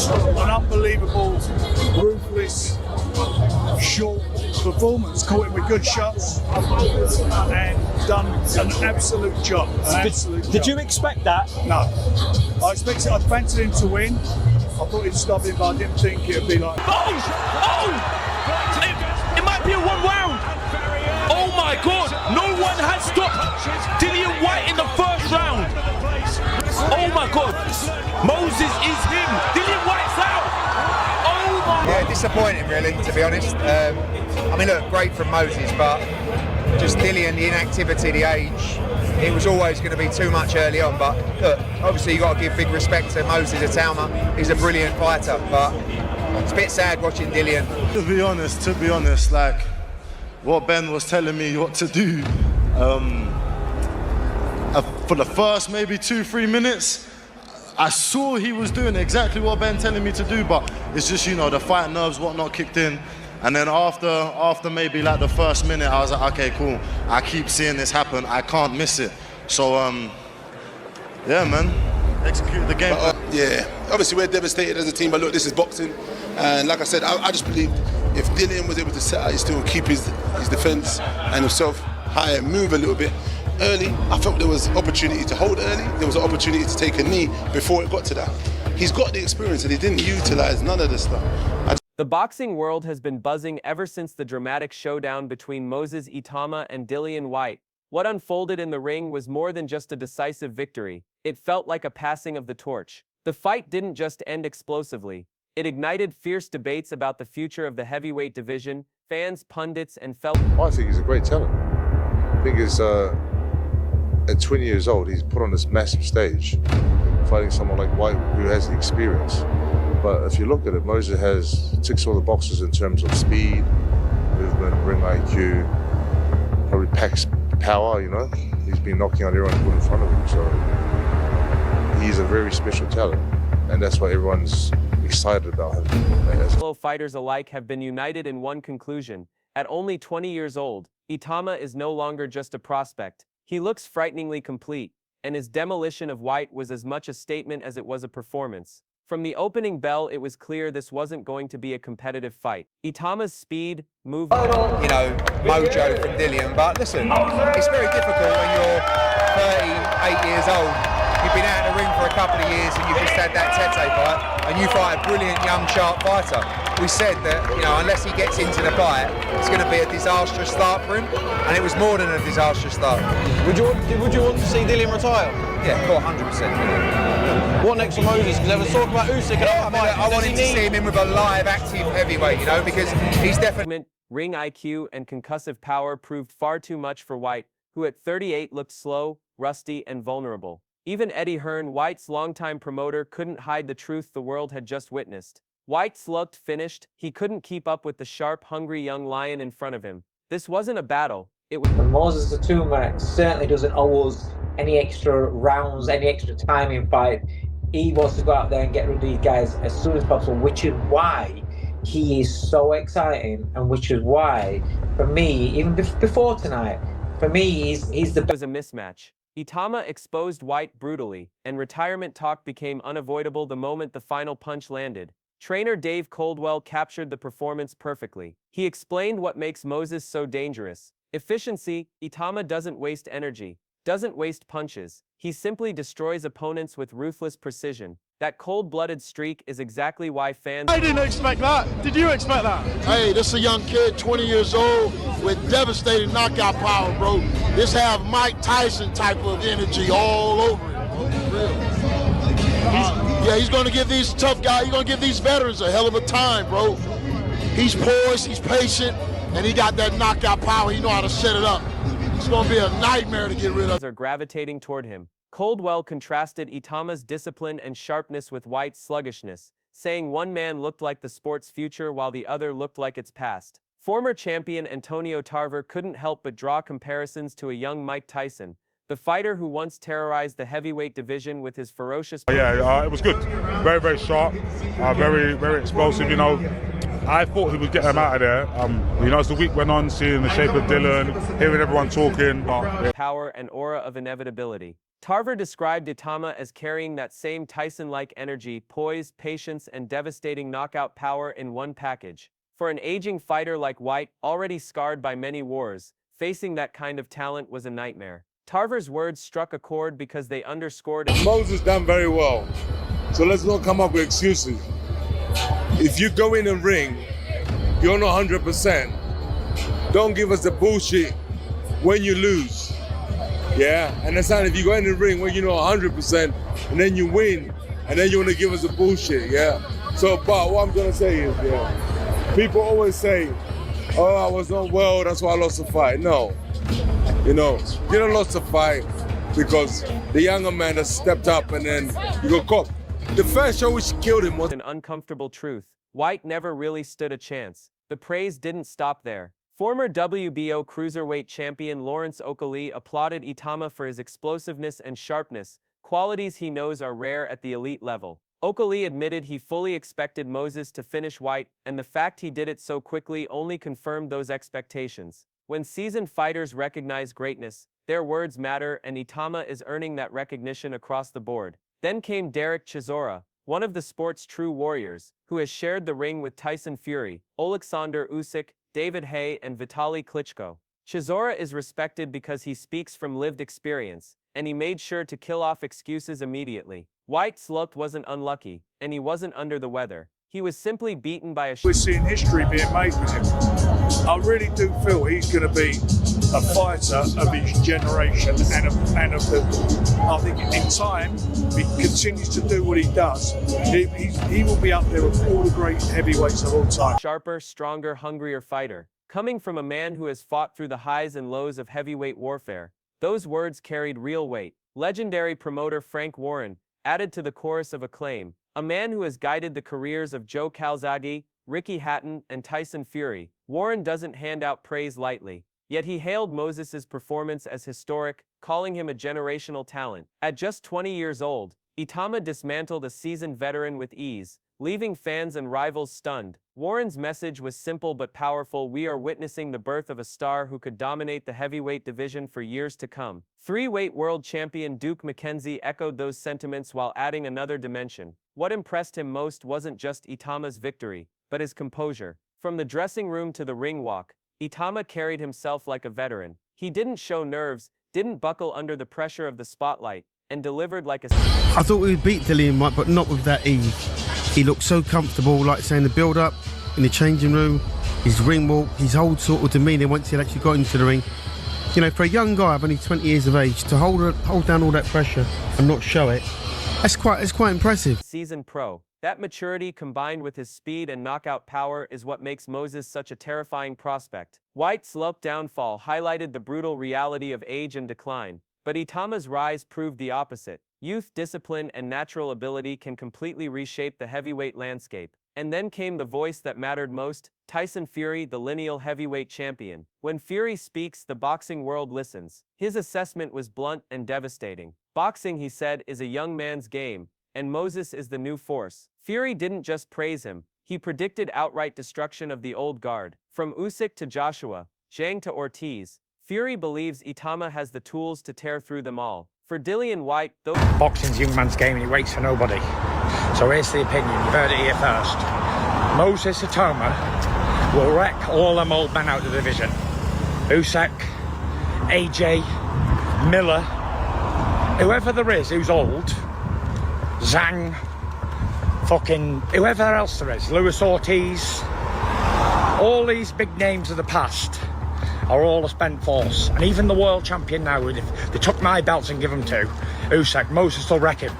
an unbelievable, ruthless, short performance. Caught him with good shots and done an absolute job. Did you expect that? No. I fancied him to win. I thought he'd stop him, but I didn't think it'd be like. It might be a one round. Oh my God! No one has stopped Dillian Whyte in the first round. Oh my God! Moses is him. Dillian Whyte's out. Oh my. Yeah, disappointing really, to be honest. I mean, look, great from Moses, but just Dillian, the inactivity, the age. It was always going to be too much early on, but look, obviously you've got to give big respect to Moses Itauma. He's a brilliant fighter, but it's a bit sad watching Dillian. To be honest, like what Ben was telling me what to do, for the first maybe 2-3 minutes, I saw he was doing exactly what Ben telling me to do, but it's just, you know, the fight nerves, whatnot kicked in. And then after maybe like the first minute, I was like, okay, cool. I keep seeing this happen. I can't miss it. So, yeah, man, execute the game. Yeah, obviously we're devastated as a team, but look, this is boxing. And like I said, I just believe if Dillian was able to set out his still keep his defense and himself high and move a little bit early, I felt there was opportunity to hold early. There was an opportunity to take a knee before it got to that. He's got the experience and he didn't utilize none of this stuff. The boxing world has been buzzing ever since the dramatic showdown between Moses Itauma and Dillian Whyte. What unfolded in the ring was more than just a decisive victory. It felt like a passing of the torch. The fight didn't just end explosively. It ignited fierce debates about the future of the heavyweight division. Fans, pundits, and I think he's a great talent. I think he's, at 20 years old, he's put on this massive stage, fighting someone like Whyte who has the experience. But if you look at it, Moses ticks all the boxes in terms of speed, movement, ring IQ, probably packs power, you know. He's been knocking out everyone put in front of him, so he's a very special talent, and that's why everyone's excited about him. Fellow fighters alike have been united in one conclusion. At only 20 years old, Itauma is no longer just a prospect. He looks frighteningly complete, and his demolition of Whyte was as much a statement as it was a performance. From the opening bell, it was clear this wasn't going to be a competitive fight. Itauma's speed, movement, You know, mojo from Dillian, but listen, it's very difficult when you're 38 years old. You've been out in the ring for a couple of years and you've just had that Tete fight, and you fight a brilliant, young, sharp fighter. We said that, you know, unless he gets into the fight, it's going to be a disastrous start for him, and it was more than a disastrous start. Would you want to see Dillian retire? Yeah, 100%. What next for Moses? Because there was talk about Usyk. I wanted to see him in with a live, active heavyweight, you know, because he's definitely... Ring IQ and concussive power proved far too much for Whyte, who at 38 looked slow, rusty, and vulnerable. Even Eddie Hearn, Whyte's longtime promoter, couldn't hide the truth the world had just witnessed. Whyte looked finished. He couldn't keep up with the sharp, hungry young lion in front of him. This wasn't a battle. It was... Moses Itauma certainly doesn't owe us any extra rounds, any extra time in fight. He wants to go out there and get rid of these guys as soon as possible, which is why he is so exciting, and which is why, for me, even before tonight, for me, he's the best. It was a mismatch. Itauma exposed Whyte brutally, and retirement talk became unavoidable the moment the final punch landed. Trainer Dave Coldwell captured the performance perfectly. He explained what makes Moses so dangerous. Efficiency. Itauma doesn't waste energy, doesn't waste punches. He simply destroys opponents with ruthless precision. That cold-blooded streak is exactly why fans... I didn't expect that. Did you expect that? Hey, this is a young kid, 20 years old, with devastating knockout power, bro. This have Mike Tyson type of energy all over it. Yeah, he's going to give these tough guys, he's going to give these veterans a hell of a time, bro. He's poised, he's patient, and he got that knockout power. He know how to set it up. It's going to be a nightmare to get rid of. ...are gravitating toward him. Coldwell contrasted Itauma's discipline and sharpness with Whyte's sluggishness, saying one man looked like the sport's future while the other looked like its past. Former champion Antonio Tarver couldn't help but draw comparisons to a young Mike Tyson, the fighter who once terrorized the heavyweight division with his ferocious... Yeah, it was good. Very, very sharp, very, very explosive, you know. I thought he would get them out of there. You know, as the week went on, seeing the shape of Dillian, hearing everyone talking. Power and aura of inevitability. Tarver described Itauma as carrying that same Tyson-like energy, poise, patience, and devastating knockout power in one package. For an aging fighter like Whyte, already scarred by many wars, facing that kind of talent was a nightmare. Tarver's words struck a chord because they underscored. Moses done very well, so let's not come up with excuses. If you go in and ring, you're not 100%. Don't give us the bullshit when you lose. Yeah, and that's how if you go in the ring when you're not 100% and then you win, and then you want to give us the bullshit. Yeah. So, but what I'm gonna say is, yeah, people always say, "Oh, I was not well, that's why I lost the fight." No, you didn't lost the fight because the younger man has stepped up and then you got caught. The first show which killed him was an uncomfortable truth. Whyte never really stood a chance. The praise didn't stop there. Former WBO cruiserweight champion Lawrence Okolie applauded Itauma for his explosiveness and sharpness, qualities he knows are rare at the elite level. Okolie admitted he fully expected Moses to finish Whyte, and the fact he did it so quickly only confirmed those expectations. When seasoned fighters recognize greatness, their words matter, and Itauma is earning that recognition across the board. Then came Derek Chisora, one of the sport's true warriors, who has shared the ring with Tyson Fury, Oleksandr Usyk, David Haye, and Vitaly Klitschko. Chisora is respected because he speaks from lived experience, and he made sure to kill off excuses immediately. Whyte's luck wasn't unlucky, and he wasn't under the weather. He was simply beaten by a... We're seeing history being made with him. I really do feel he's going to be a fighter of his generation and of the... I think in time, if he continues to do what he does, he will be up there with all the great heavyweights of all time. Sharper, stronger, hungrier fighter. Coming from a man who has fought through the highs and lows of heavyweight warfare, those words carried real weight. Legendary promoter Frank Warren added to the chorus of acclaim, a man who has guided the careers of Joe Calzaghe, Ricky Hatton, and Tyson Fury. Warren doesn't hand out praise lightly, yet he hailed Moses' performance as historic, calling him a generational talent. At just 20 years old, Itauma dismantled a seasoned veteran with ease, leaving fans and rivals stunned. Warren's message was simple but powerful: we are witnessing the birth of a star who could dominate the heavyweight division for years to come. Three-weight world champion Duke McKenzie echoed those sentiments while adding another dimension. What impressed him most wasn't just Itauma's victory, but his composure. From the dressing room to the ring walk, Itauma carried himself like a veteran. He didn't show nerves, didn't buckle under the pressure of the spotlight, and delivered like a... I thought we would beat Dillian Whyte, but not with that ease. He looked so comfortable, like saying the build-up, in the changing room, his ring walk, his whole sort of demeanour once he actually got into the ring. You know, for a young guy of only 20 years of age, to hold down all that pressure and not show it, it's quite impressive. Seasoned pro. That maturity combined with his speed and knockout power is what makes Moses such a terrifying prospect. Whyte's slow downfall highlighted the brutal reality of age and decline, but Itauma's rise proved the opposite. Youth, discipline, and natural ability can completely reshape the heavyweight landscape. And then came the voice that mattered most, Tyson Fury, the lineal heavyweight champion. When Fury speaks, the boxing world listens. His assessment was blunt and devastating. Boxing, he said, is a young man's game, and Moses is the new force. Fury didn't just praise him, he predicted outright destruction of the old guard. From Usyk to Joshua, Zhang to Ortiz, Fury believes Itauma has the tools to tear through them all. For Dillian Whyte, though... Boxing's a young man's game and he waits for nobody. So here's the opinion, you've heard it here first. Moses Itauma will wreck all them old men out of the division. Usyk, AJ, Miller, whoever there is who's old, Zhang, fucking whoever else there is, Luis Ortiz, all these big names of the past are all a spent force. And even the world champion now, if they took my belts and give them to Usyk, Moses will wreck him.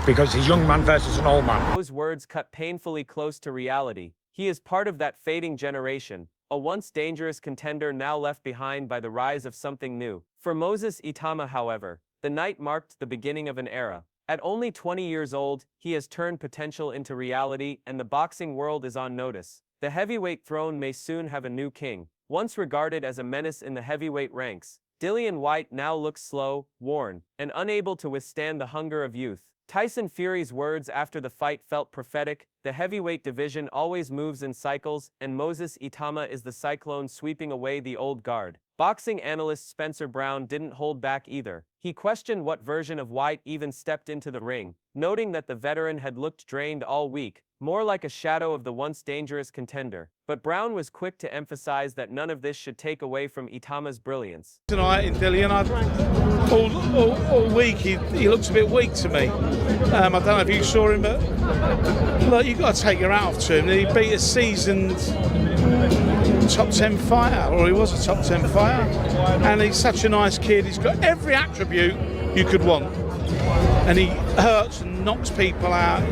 Because he's young man versus an old man. Those words cut painfully close to reality. He is part of that fading generation, a once dangerous contender now left behind by the rise of something new. For Moses Itauma, however, the night marked the beginning of an era. At only 20 years old, he has turned potential into reality, and the boxing world is on notice. The heavyweight throne may soon have a new king. Once regarded as a menace in the heavyweight ranks, Dillian Whyte now looks slow, worn, and unable to withstand the hunger of youth. Tyson Fury's words after the fight felt prophetic. The heavyweight division always moves in cycles, and Moses Itauma is the cyclone sweeping away the old guard. Boxing analyst Spencer Brown didn't hold back either. He questioned what version of Whyte even stepped into the ring, noting that the veteran had looked drained all week, more like a shadow of the once dangerous contender. But Brown was quick to emphasize that none of this should take away from Itauma's brilliance. Tonight in Dillian, all week he looks a bit weak to me. I don't know if you saw him, but look, you've got to take your hat off to him. He beat a seasoned top 10 fighter, or he was a top 10 fighter, and he's such a nice kid. He's got every attribute you could want, and he hurts and knocks people out.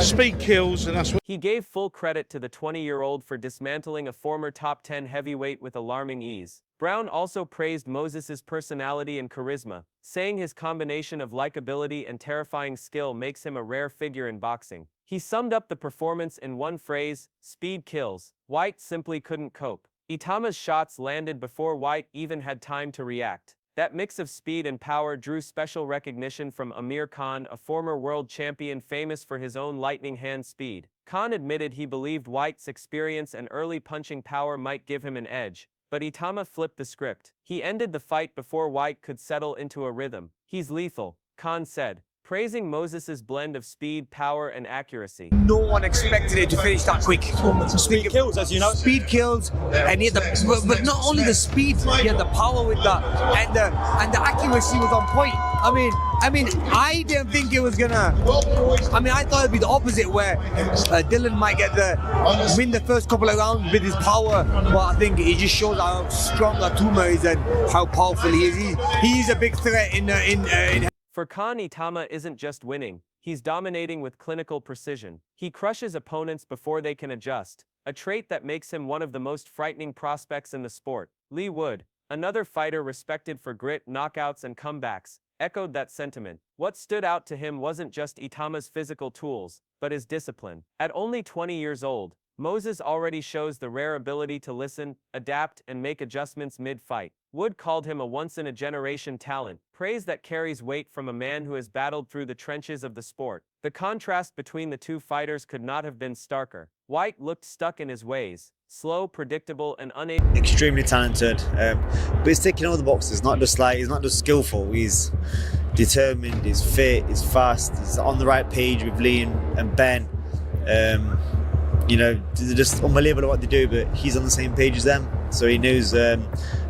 Speed kills, and that's what he gave full credit to the 20-year-old for dismantling a former top 10 heavyweight with alarming ease. Brown also praised Moses's personality and charisma, saying his combination of likability and terrifying skill makes him a rare figure in boxing. He summed up the performance in one phrase: speed kills. Whyte simply couldn't cope. Itauma's shots landed before Whyte even had time to react. That mix of speed and power drew special recognition from Amir Khan, a former world champion famous for his own lightning hand speed. Khan admitted he believed Whyte's experience and early punching power might give him an edge, but Itauma flipped the script. He ended the fight before Whyte could settle into a rhythm. "He's lethal," Khan said, praising Moses's blend of speed, power, and accuracy. No one expected it to finish that quick. Speed kills, as you know. Speed kills, and he had but not only the speed, he had the power with that, and the accuracy was on point. I mean, I didn't think it was gonna. I thought it'd be the opposite, where Dillian might win the first couple of rounds with his power, but I think it just shows how strong Itauma is and how powerful he is. He is a big threat in. For Khan, Itauma isn't just winning, he's dominating with clinical precision. He crushes opponents before they can adjust, a trait that makes him one of the most frightening prospects in the sport. Leigh Wood, another fighter respected for grit, knockouts, and comebacks, echoed that sentiment. What stood out to him wasn't just Itauma's physical tools, but his discipline. At only 20 years old, Moses already shows the rare ability to listen, adapt, and make adjustments mid-fight. Wood called him a once-in-a-generation talent, praise that carries weight from a man who has battled through the trenches of the sport. The contrast between the two fighters could not have been starker. Whyte looked stuck in his ways, slow, predictable, and unable. Extremely talented, but he's ticking all the boxes. He's not just skillful. He's determined. He's fit. He's fast. He's on the right page with Lee and Ben. They're just unbelievable at what they do, but he's on the same page as them. So he knows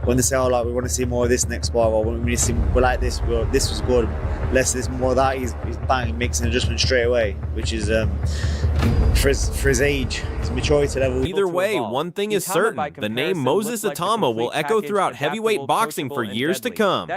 when they say, "Oh, like we want to see more of this next bar," or "When we see we're like this, this was good. Less of this, more of that." He's bang, makes an adjustment straight away, which is for his age, his maturity level. Either way, one thing is certain: the name Moses Itauma will echo throughout heavyweight boxing for years to come.